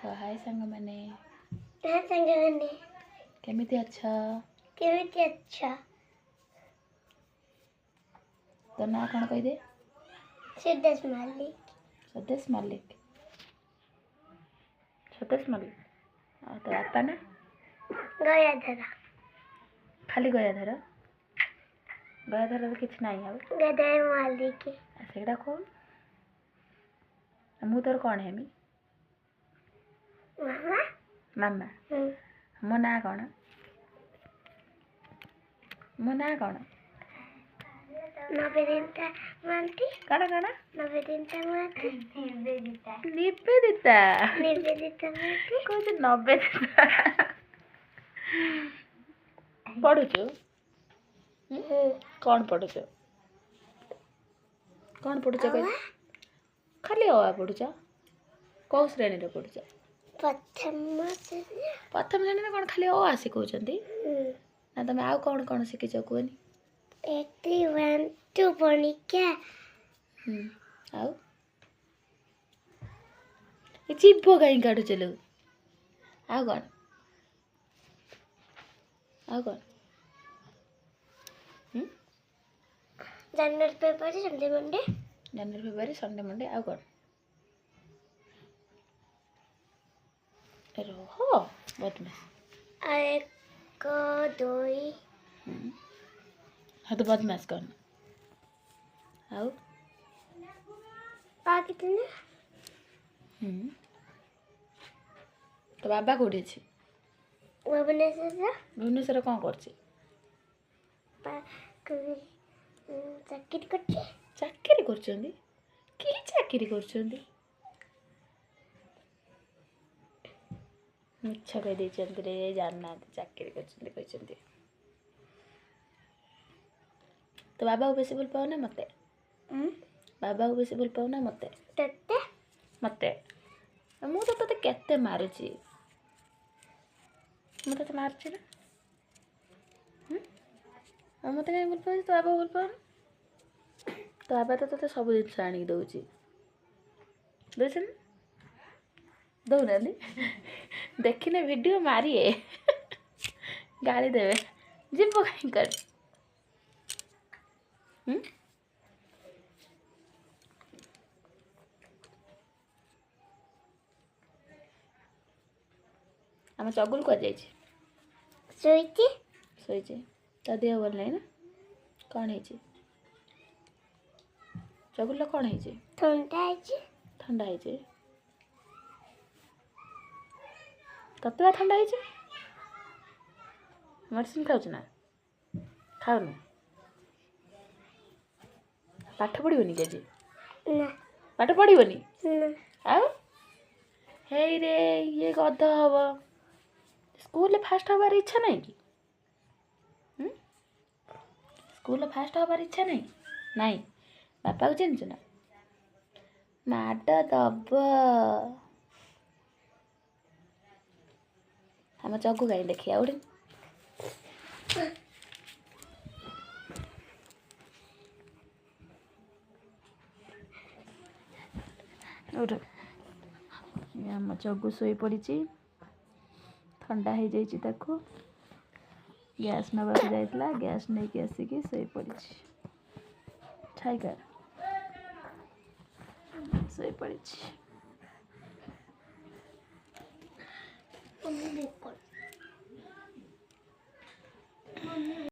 तो हाय सांग मैंने हाँ संग मैंने केमिति अच्छा तो ना कौन कह दे सिद्धेश मल्लिक सदेश मल्लिक सदेश मल्लिक और तो बापा ना गयाधर खाली गयाधर किछ नहीं अब गदाई मल्लिक सेटा कौन मु तोर कौन हेमी मामा मामा मो ना कौन नवेदिता मांटी कण कण नवेदिता मांटी निवेदिता मांटी कौन नवेदिता पढ़ुचु कौन पढ़ुचु खाली अ पढ़ुच कौ श्रेणी रे पढ़ुच प्रथम श्रेणी में कौन खाली अ शिखौछंती ना तुम आउ कौन कौन शिखिच कहनी 1 3 1 2 पणिका आउ ये जीभ कहीं काटु चलो आउ कौन जनवरी फेब्रुआरी संडे मंडे आउ कौन रोह बदमाश 1 2 हाँ तो बदमाश कौन आउ कितने तो बाबा कौटी अच्छे भुवनेश्वर कौन कर चाकरी कर चाकरी कर मिछ कही रे जानना चाकरी कर तो बाबा को बेसी भल पाओ ना मते बाबा को बेसी भल पाओ ना मते मते मु तो तते केते मारुची मु तते मारुची ना मते कहीं भल पाओ तो बाबा भल पाओ तो बाबा तो तते सब जिन आनी दौची दौन दौना देखने वीडियो मारिए गाली देवे जीव कहीं कर आम चगुल कर शोचे ता देह भल नहीं ना कौन है चगुल कौन है ठंडा है तत्वा ठंडा है मेडिसिन खाऊ ना खाऊनु पाठ पढ़ोनी कि पाठ पढ़ोनी आउ हे रे ये गध हम स्कूल फास्ट हबार इच्छा नहीं कि स्कूल फास्ट हबार इच्छा नहीं बापा को चिन्हु ना माड दब हम चगु कहीं देखिए उड़ी उठ आम चगु शोई पड़ी ठंडा हो जाको गैस नवा जाइला गैस नहीं कि आसिक शोई पड़ी टाइगर शोई पड़ी